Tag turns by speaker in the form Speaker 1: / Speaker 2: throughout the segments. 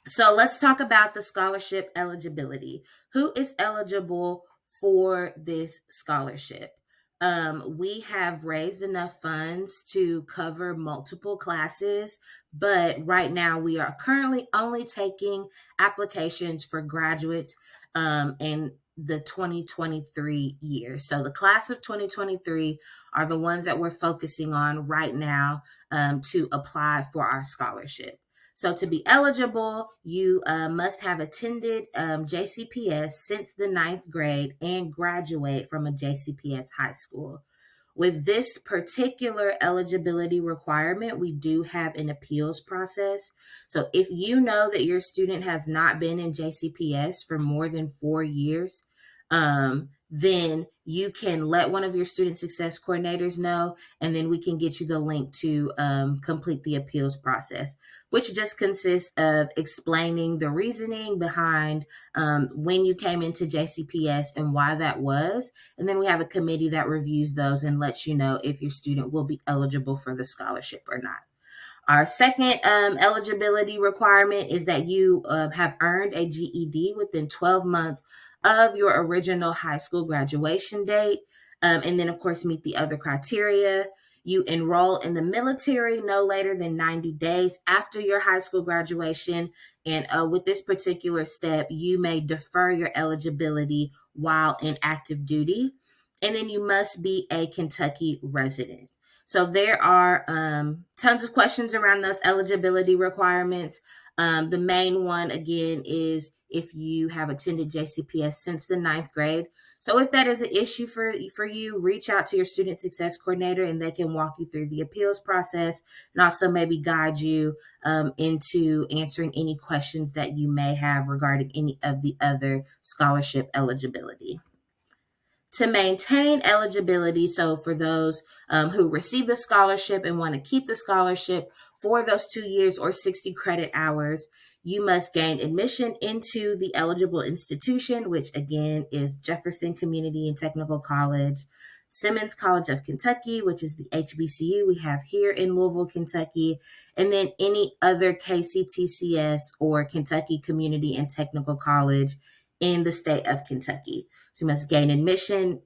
Speaker 1: So let's talk about the scholarship eligibility. Who is eligible for this scholarship? We have raised enough funds to cover multiple classes, but right now we are currently only taking applications for graduates in the 2023 year. So the class of 2023 are the ones that we're focusing on right now to apply for our scholarship. So to be eligible, you must have attended JCPS since the ninth grade and graduate from a JCPS high school. With this particular eligibility requirement, we do have an appeals process. So if you know that your student has not been in JCPS for more than 4 years, then you can let one of your student success coordinators know, and then we can get you the link to complete the appeals process, which just consists of explaining the reasoning behind when you came into JCPS and why that was. And then we have a committee that reviews those and lets you know if your student will be eligible for the scholarship or not. Our second eligibility requirement is that you have earned a GED within 12 months of your original high school graduation date. And then, of course, meet the other criteria. You enroll in the military no later than 90 days after your high school graduation. And with this particular step, you may defer your eligibility while in active duty. And then you must be a Kentucky resident. So there are tons of questions around those eligibility requirements. The main one, again, is if you have attended JCPS since the ninth grade. So if that is an issue for you, reach out to your student success coordinator and they can walk you through the appeals process and also maybe guide you into answering any questions that you may have regarding any of the other scholarship eligibility. To maintain eligibility, so for those who receive the scholarship and want to keep the scholarship for those 2 years or 60 credit hours, you must gain admission into the eligible institution, which again is Jefferson Community and Technical College, Simmons College of Kentucky, which is the HBCU we have here in Louisville, Kentucky, and then any other KCTCS or Kentucky Community and Technical College in the state of Kentucky. So you must gain admission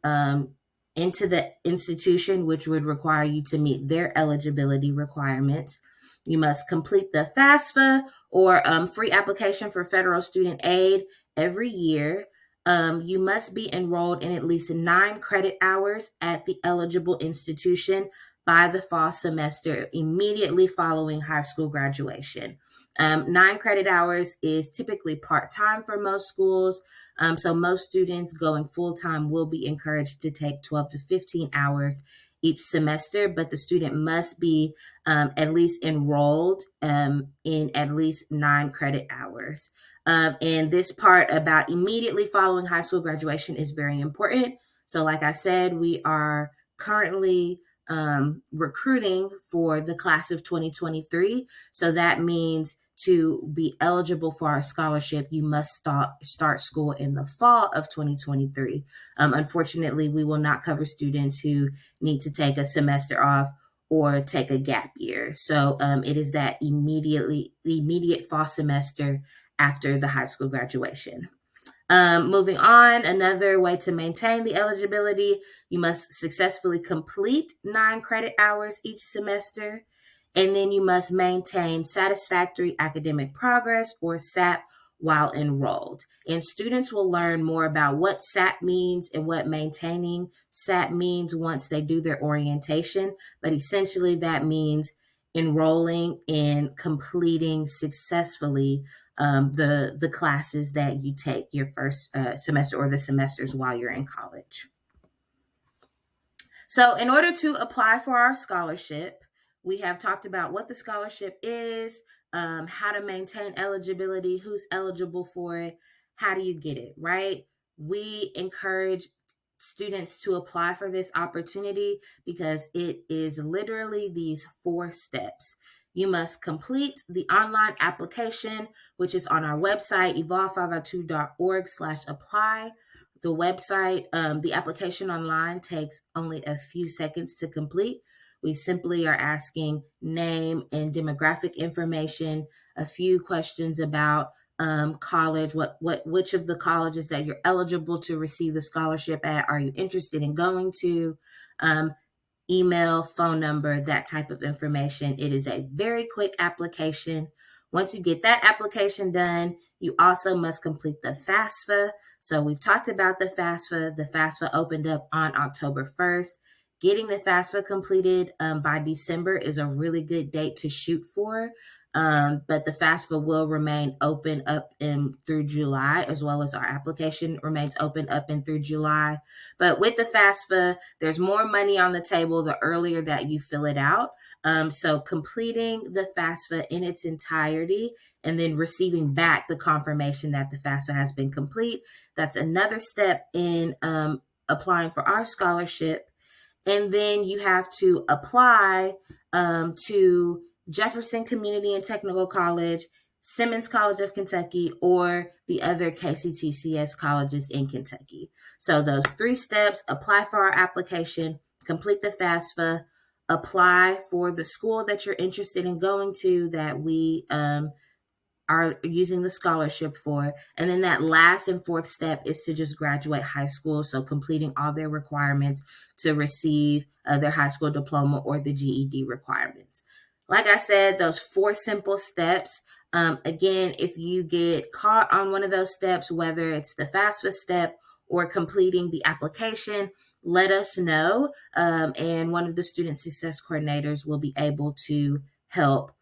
Speaker 1: into the institution, which would require you to meet their eligibility requirements. You must complete the FAFSA or free application for federal student aid every year. You must be enrolled in at least 9 credit hours at the eligible institution by the fall semester immediately following high school graduation. 9 credit hours is typically part-time for most schools. So most students going full-time will be encouraged to take 12 to 15 hours each semester, but the student must be at least enrolled in at least 9 credit hours. And this part about immediately following high school graduation is very important. So like I said, we are currently recruiting for the class of 2023. So that means to be eligible for our scholarship, you must start school in the fall of 2023. Unfortunately, we will not cover students who need to take a semester off or take a gap year. So it is that immediate fall semester after the high school graduation. Moving on, another way to maintain the eligibility, you must successfully complete 9 credit hours each semester, and then you must maintain satisfactory academic progress or SAP while enrolled. And students will learn more about what SAP means and what maintaining SAP means once they do their orientation, but essentially that means enrolling and completing successfully the classes that you take your first semester or the semesters while you're in college. So in order to apply for our scholarship, we have talked about what the scholarship is, how to maintain eligibility, who's eligible for it, how do you get it, right? We encourage students to apply for this opportunity because it is literally these 4 steps. You must complete the online application, which is on our website, evolve502.org/apply. The website, the application online takes only a few seconds to complete. We simply are asking name and demographic information, a few questions about college, which of the colleges that you're eligible to receive the scholarship at are you interested in going to, email, phone number, that type of information. It is a very quick application. Once you get that application done, you also must complete the FAFSA. So we've talked about the FAFSA. The FAFSA opened up on October 1st. Getting the FAFSA completed by December is a really good date to shoot for. But the FAFSA will remain open up and through July, as well as our application remains open up and through July. But with the FAFSA, there's more money on the table the earlier that you fill it out. So completing the FAFSA in its entirety and then receiving back the confirmation that the FAFSA has been complete, that's another step in applying for our scholarship. And then you have to apply to Jefferson Community and Technical College, Simmons College of Kentucky, or the other KCTCS colleges in Kentucky. So those 3 steps: apply for our application, complete the FAFSA, apply for the school that you're interested in going to that we are using the scholarship for. And then that last and 4th step is to just graduate high school. So completing all their requirements to receive their high school diploma or the GED requirements. Like I said, those 4 simple steps. Again, if you get caught on one of those steps, whether it's the FAFSA step or completing the application, let us know. And one of the student success coordinators will be able to help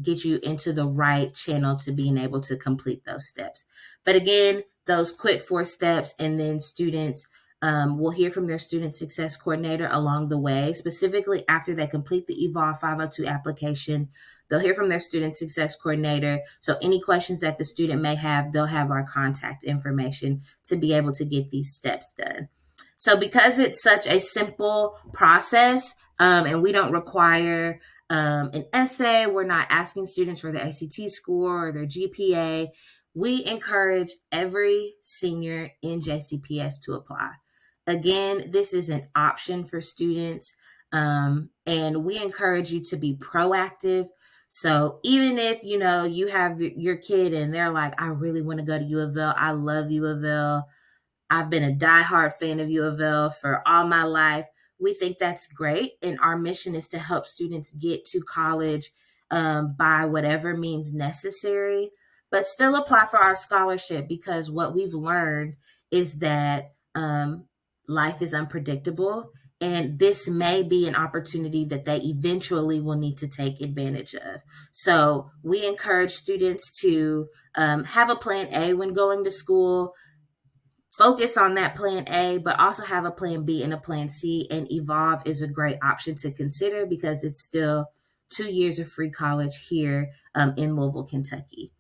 Speaker 1: get you into the right channel to being able to complete those steps. But again, those quick 4 steps, and then students will hear from their student success coordinator along the way, specifically after they complete the Evolve502 application. They'll hear from their student success coordinator. So any questions that the student may have, they'll have our contact information to be able to get these steps done. So because it's such a simple process, and we don't require an essay, we're not asking students for their ACT score or their GPA, we encourage every senior in JCPS to apply. Again, this is an option for students, and we encourage you to be proactive. So even if, you have your kid and they're like, I really want to go to U of L, I love U of L, I've been a diehard fan of U of L for all my life, we think that's great. And our mission is to help students get to college by whatever means necessary, but still apply for our scholarship, because what we've learned is that life is unpredictable. And this may be an opportunity that they eventually will need to take advantage of. So we encourage students to have a plan A when going to school. Focus on that plan A, but also have a plan B and a plan C. And Evolve is a great option to consider because it's still 2 years of free college here in Louisville, Kentucky.